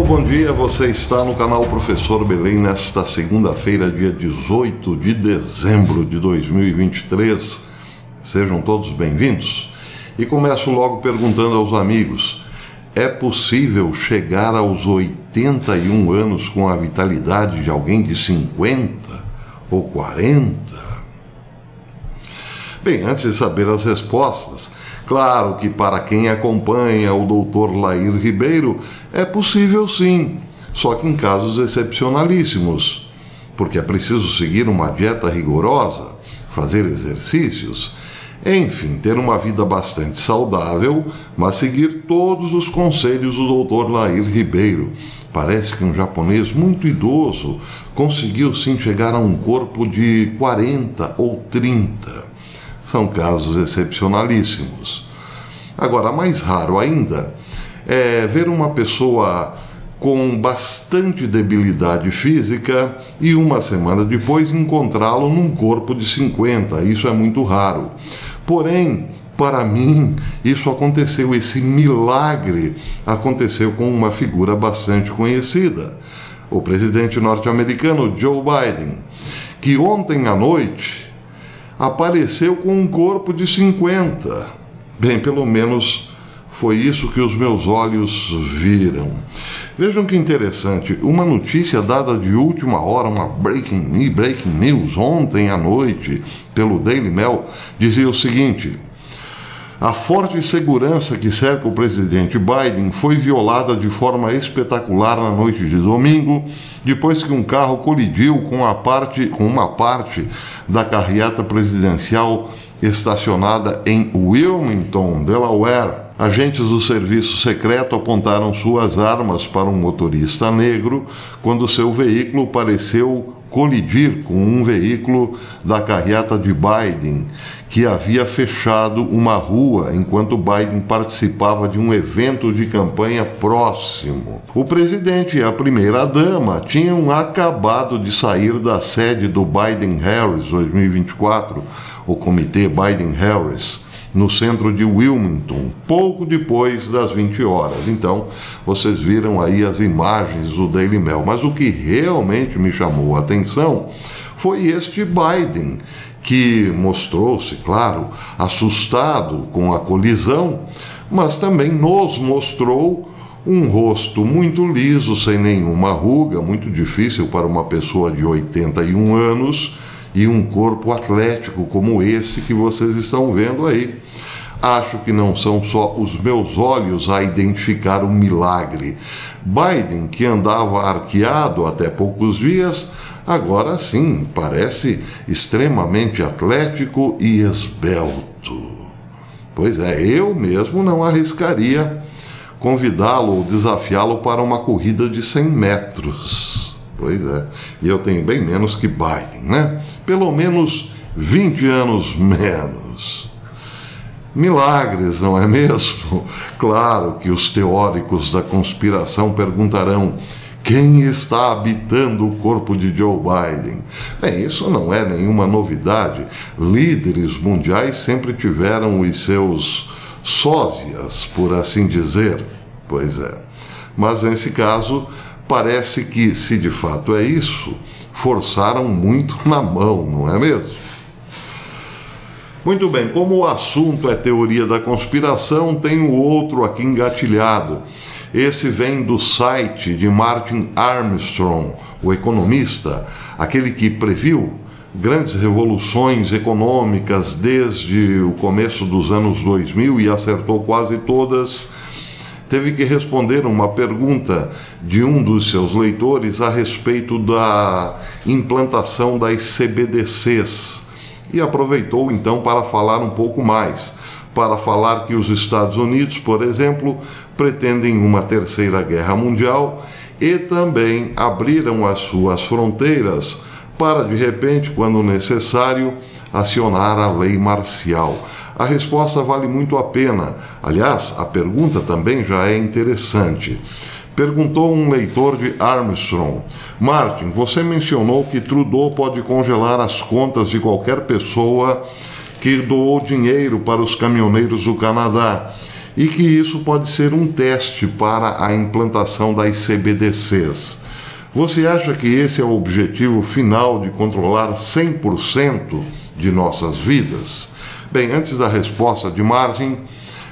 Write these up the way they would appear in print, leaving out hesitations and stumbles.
bom dia, você está no canal Professor Belém nesta segunda-feira, dia 18 de dezembro de 2023. Sejam todos bem-vindos. E começo logo perguntando aos amigos: é possível chegar aos 81 anos com a vitalidade de alguém de 50 ou 40? Bem, antes de saber as respostas, claro que para quem acompanha o Dr. Lair Ribeiro é possível sim, só que em casos excepcionalíssimos, porque é preciso seguir uma dieta rigorosa, fazer exercícios, enfim, ter uma vida bastante saudável, mas seguir todos os conselhos do Dr. Lair Ribeiro. Parece que um japonês muito idoso conseguiu sim chegar a um corpo de 40 ou 30. São casos excepcionalíssimos. Agora, mais raro ainda é ver uma pessoa com bastante debilidade física e uma semana depois encontrá-lo num corpo de 50. Isso é muito raro. Porém, para mim, isso aconteceu, esse milagre aconteceu com uma figura bastante conhecida, o presidente norte-americano Joe Biden, que ontem à noite apareceu com um corpo de 50. Bem, pelo menos foi isso que os meus olhos viram. Vejam que interessante, uma notícia dada de última hora, uma breaking news ontem à noite pelo Daily Mail, dizia o seguinte: a forte segurança que cerca o presidente Biden foi violada de forma espetacular na noite de domingo, depois que um carro colidiu com uma parte da carreata presidencial estacionada em Wilmington, Delaware. Agentes do serviço secreto apontaram suas armas para um motorista negro quando seu veículo pareceu colidir com um veículo da carreata de Biden, que havia fechado uma rua enquanto Biden participava de um evento de campanha próximo. O presidente e a primeira-dama tinham acabado de sair da sede do Biden-Harris 2024, o comitê Biden-Harris, no centro de Wilmington, pouco depois das 20 horas. Então, vocês viram aí as imagens do Daily Mail. Mas o que realmente me chamou a atenção foi este Biden, que mostrou-se, claro, assustado com a colisão, mas também nos mostrou um rosto muito liso, sem nenhuma ruga, muito difícil para uma pessoa de 81 anos, e um corpo atlético como esse que vocês estão vendo aí. Acho que não são só os meus olhos a identificar um milagre. Biden, que andava arqueado até poucos dias, agora sim parece extremamente atlético e esbelto. Pois é, eu mesmo não arriscaria convidá-lo ou desafiá-lo para uma corrida de 100 metros. Pois é, e eu tenho bem menos que Biden, né? Pelo menos 20 anos menos. Milagres, não é mesmo? Claro que os teóricos da conspiração perguntarão: quem está habitando o corpo de Joe Biden? Bem, isso não é nenhuma novidade. Líderes mundiais sempre tiveram os seus sósias, por assim dizer. Pois é. Mas nesse caso, parece que, se de fato é isso, forçaram muito na mão, não é mesmo? Muito bem, como o assunto é teoria da conspiração, tenho outro aqui engatilhado. Esse vem do site de Martin Armstrong, o economista, aquele que previu grandes revoluções econômicas desde o começo dos anos 2000 e acertou quase todas. Teve que responder uma pergunta de um dos seus leitores a respeito da implantação das CBDCs e aproveitou então para falar um pouco mais, para falar que os Estados Unidos, por exemplo, pretendem uma terceira guerra mundial e também abriram as suas fronteiras para, de repente, quando necessário, acionar a lei marcial. A resposta vale muito a pena. Aliás, a pergunta também já é interessante. Perguntou um leitor de Armstrong: Martin, você mencionou que Trudeau pode congelar as contas de qualquer pessoa que doou dinheiro para os caminhoneiros do Canadá. e que isso pode ser um teste para a implantação das CBDCs. Você acha que esse é o objetivo final de controlar 100% de nossas vidas? Bem, antes da resposta de Martin,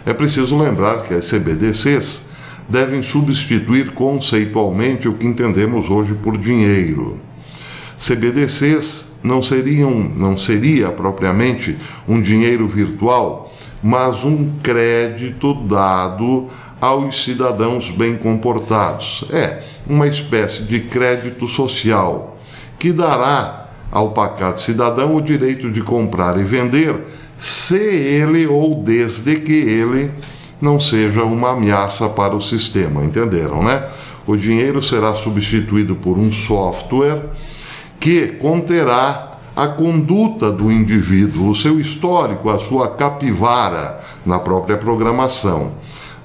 é preciso lembrar que as CBDCs devem substituir conceitualmente o que entendemos hoje por dinheiro. CBDCs não seria propriamente um dinheiro virtual, mas um crédito dado aos cidadãos bem comportados. É uma espécie de crédito social que dará ao pacato cidadão o direito de comprar e vender, se ele ou desde que ele não seja uma ameaça para o sistema, entenderam, né? O dinheiro será substituído por um software que conterá a conduta do indivíduo, o seu histórico, a sua capivara na própria programação.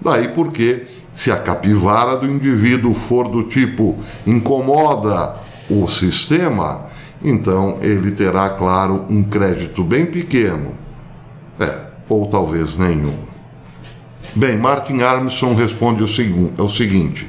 Daí porque, se a capivara do indivíduo for do tipo incomoda o sistema, então ele terá, claro, um crédito bem pequeno. Ou talvez nenhum. Bem, Martin Armstrong responde o seguinte: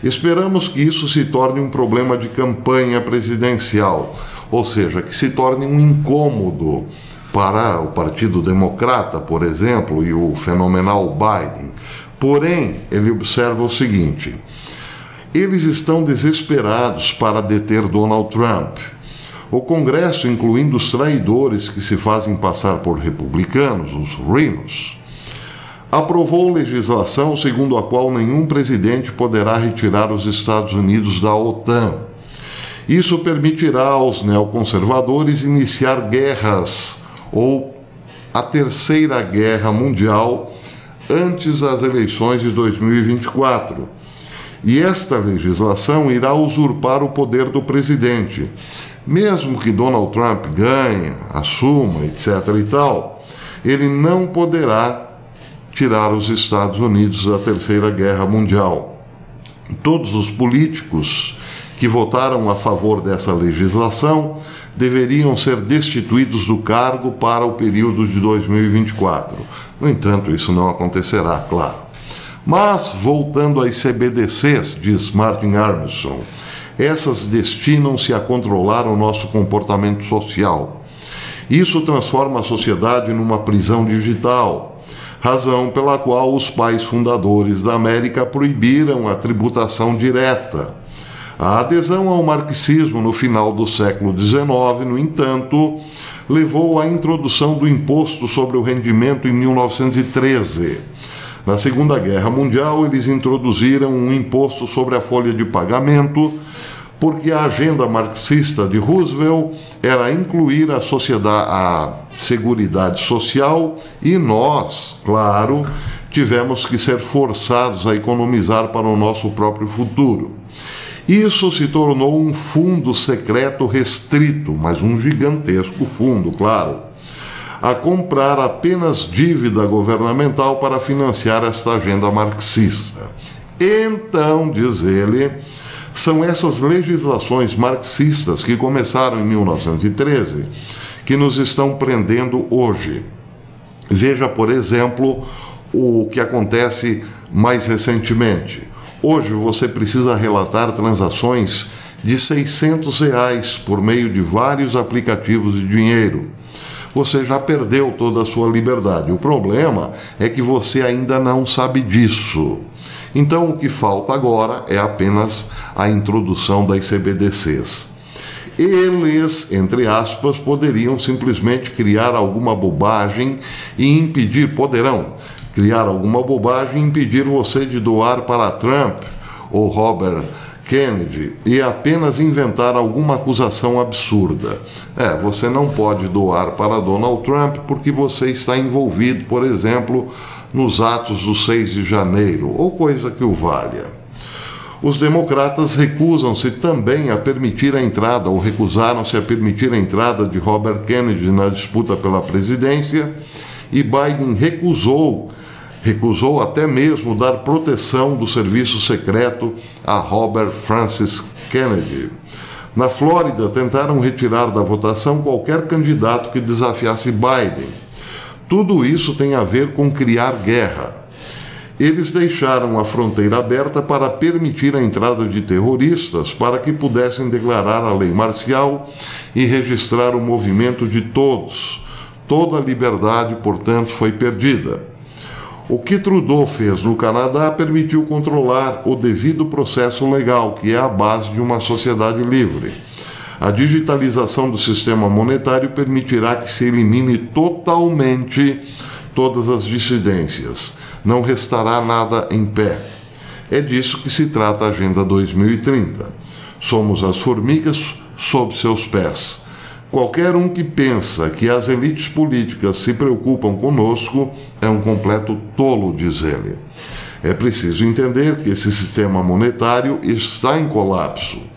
esperamos que isso se torne um problema de campanha presidencial, ou seja, que se torne um incômodo para o Partido Democrata, por exemplo, e o fenomenal Biden. Porém, ele observa o seguinte: eles estão desesperados para deter Donald Trump. O Congresso, incluindo os traidores que se fazem passar por republicanos, os rhinos, aprovou legislação segundo a qual nenhum presidente poderá retirar os Estados Unidos da OTAN. Isso permitirá aos neoconservadores iniciar guerras ou a Terceira Guerra Mundial antes das eleições de 2024. E esta legislação irá usurpar o poder do presidente. Mesmo que Donald Trump ganhe, assuma, etc. e tal, ele não poderá tirar os Estados Unidos da Terceira Guerra Mundial. Todos os políticos que votaram a favor dessa legislação deveriam ser destituídos do cargo para o período de 2024. No entanto, isso não acontecerá, claro. Mas, voltando às CBDCs, diz Martin Armstrong, essas destinam-se a controlar o nosso comportamento social. Isso transforma a sociedade numa prisão digital, razão pela qual os pais fundadores da América proibiram a tributação direta. A adesão ao marxismo no final do século XIX, no entanto, levou à introdução do imposto sobre o rendimento em 1913. Na Segunda Guerra Mundial, eles introduziram um imposto sobre a folha de pagamento, porque a agenda marxista de Roosevelt era incluir a Seguridade Social e nós, claro, tivemos que ser forçados a economizar para o nosso próprio futuro. Isso se tornou um fundo secreto restrito, mas um gigantesco fundo, claro, a comprar apenas dívida governamental para financiar esta agenda marxista. Então, diz ele, são essas legislações marxistas que começaram em 1913 que nos estão prendendo hoje. Veja, por exemplo, o que acontece mais recentemente. Hoje você precisa relatar transações de R$600 por meio de vários aplicativos de dinheiro. Você já perdeu toda a sua liberdade. O problema é que você ainda não sabe disso. Então o que falta agora é apenas a introdução das CBDCs. Eles, entre aspas, poderiam simplesmente criar alguma bobagem e poderão criar alguma bobagem e impedir você de doar para Trump ou Robert Kennedy e apenas inventar alguma acusação absurda. Você não pode doar para Donald Trump porque você está envolvido, por exemplo, nos atos do 6 de janeiro, ou coisa que o valha. Os democratas recusam-se também a permitir a entrada, ou recusaram-se a permitir a entrada de Robert Kennedy na disputa pela presidência, e Biden recusou até mesmo dar proteção do serviço secreto a Robert Francis Kennedy. Na Flórida, tentaram retirar da votação qualquer candidato que desafiasse Biden. Tudo isso tem a ver com criar guerra. Eles deixaram a fronteira aberta para permitir a entrada de terroristas para que pudessem declarar a lei marcial e registrar o movimento de todos. Toda a liberdade, portanto, foi perdida. O que Trudeau fez no Canadá permitiu controlar o devido processo legal, que é a base de uma sociedade livre. A digitalização do sistema monetário permitirá que se elimine totalmente todas as dissidências. Não restará nada em pé. É disso que se trata a Agenda 2030. Somos as formigas sob seus pés. Qualquer um que pensa que as elites políticas se preocupam conosco é um completo tolo, diz ele. É preciso entender que esse sistema monetário está em colapso.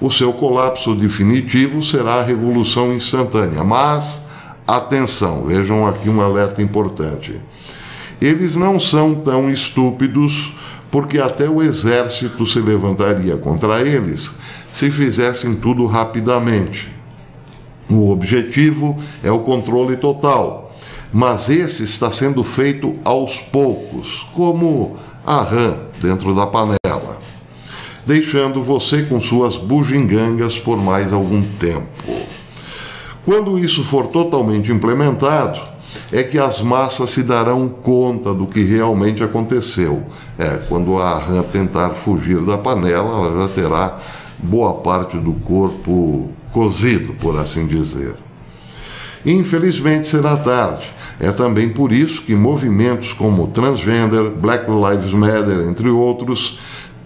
O seu colapso definitivo será a revolução instantânea. Mas, atenção, vejam aqui um alerta importante. Eles não são tão estúpidos porque até o exército se levantaria contra eles se fizessem tudo rapidamente. O objetivo é o controle total, mas esse está sendo feito aos poucos, como a rã dentro da panela, deixando você com suas bugigangas por mais algum tempo. Quando isso for totalmente implementado, é que as massas se darão conta do que realmente aconteceu. Quando a rã tentar fugir da panela, ela já terá boa parte do corpo cozido, por assim dizer. Infelizmente será tarde. É também por isso que movimentos como Transgender, Black Lives Matter, entre outros,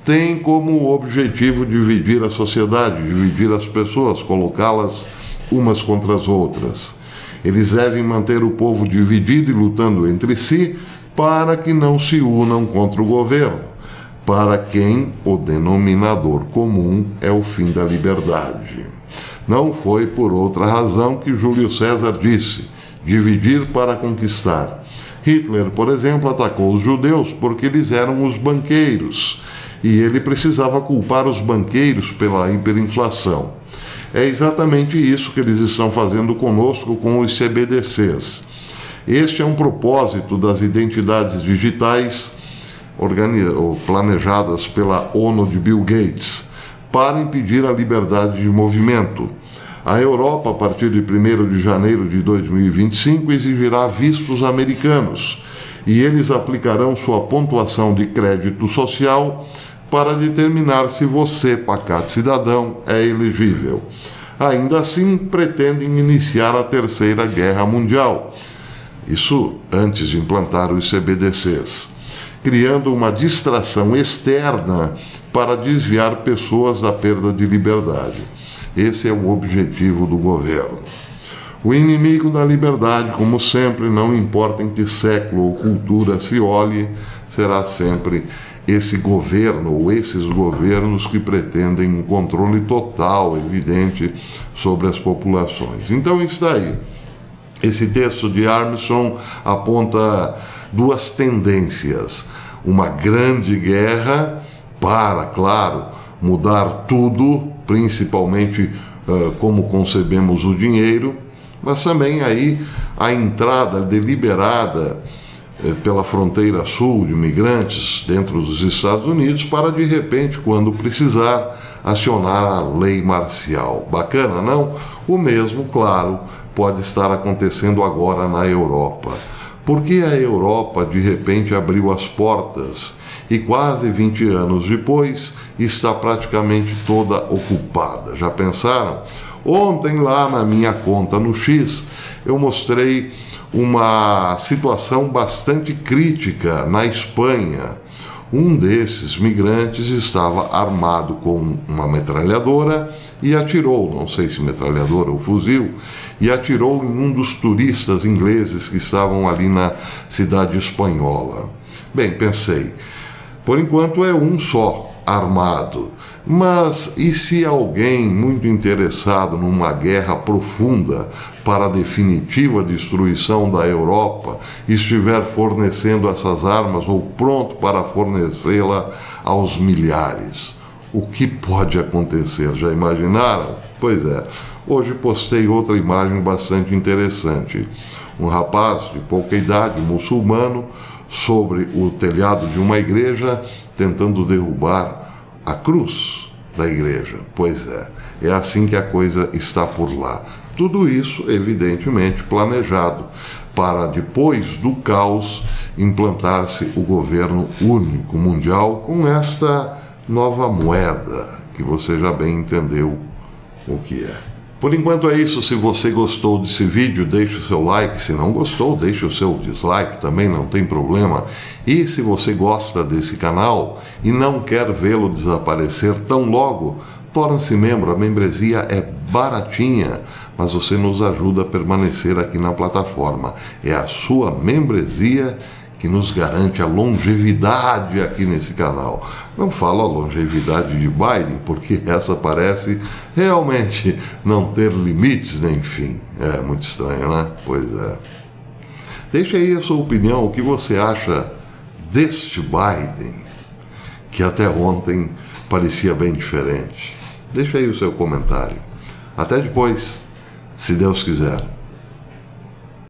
têm como objetivo dividir a sociedade, dividir as pessoas, colocá-las umas contra as outras. Eles devem manter o povo dividido e lutando entre si para que não se unam contra o governo, para quem o denominador comum é o fim da liberdade. Não foi por outra razão que Júlio César disse: dividir para conquistar. Hitler, por exemplo, atacou os judeus porque eles eram os banqueiros e ele precisava culpar os banqueiros pela hiperinflação. É exatamente isso que eles estão fazendo conosco com os CBDCs. Este é um propósito das identidades digitais planejadas pela ONU de Bill Gates para impedir a liberdade de movimento. A Europa, a partir de 1º de janeiro de 2025, exigirá vistos americanos e eles aplicarão sua pontuação de crédito social para determinar se você, pacato cidadão, é elegível. Ainda assim, pretendem iniciar a Terceira Guerra Mundial. Isso antes de implantar os CBDCs, criando uma distração externa para desviar pessoas da perda de liberdade. Esse é o objetivo do governo. O inimigo da liberdade, como sempre, não importa em que século ou cultura se olhe, será sempre esse governo ou esses governos que pretendem um controle total, evidente, sobre as populações. Então está aí. Esse texto de Armstrong aponta duas tendências. Uma grande guerra para, claro, mudar tudo, principalmente como concebemos o dinheiro, mas também aí a entrada deliberada pela fronteira sul de imigrantes dentro dos Estados Unidos para, de repente, quando precisar, acionar a lei marcial. Bacana, não? O mesmo, claro, pode estar acontecendo agora na Europa. Porque a Europa, de repente, abriu as portas e quase 20 anos depois está praticamente toda ocupada. Já pensaram? Ontem, lá na minha conta no X, eu mostrei uma situação bastante crítica na Espanha. Um desses migrantes estava armado com uma metralhadora e atirou, não sei se metralhadora ou fuzil, e atirou em um dos turistas ingleses que estavam ali na cidade espanhola. Bem, pensei, por enquanto é um só armado, mas e se alguém muito interessado numa guerra profunda para a definitiva destruição da Europa estiver fornecendo essas armas ou pronto para fornecê-la aos milhares? O que pode acontecer? Já imaginaram? Pois é, Hoje postei outra imagem bastante interessante. Um rapaz de pouca idade, um muçulmano, sobre o telhado de uma igreja, tentando derrubar a cruz da igreja. Pois é assim que a coisa está por lá. Tudo isso, evidentemente, planejado para, depois do caos, implantar-se o governo único mundial com esta nova moeda, que você já bem entendeu o que é. Por enquanto é isso. Se você gostou desse vídeo, deixe o seu like. Se não gostou, deixe o seu dislike, também não tem problema. E se você gosta desse canal e não quer vê-lo desaparecer tão logo, torne-se membro. A membresia é baratinha, mas você nos ajuda a permanecer aqui na plataforma. É a sua membresia que nos garante a longevidade aqui nesse canal. Não falo a longevidade de Biden, porque essa parece realmente não ter limites nem fim. É muito estranho, né? Pois é. Deixe aí a sua opinião, o que você acha deste Biden, que até ontem parecia bem diferente. Deixe aí o seu comentário. Até depois, se Deus quiser.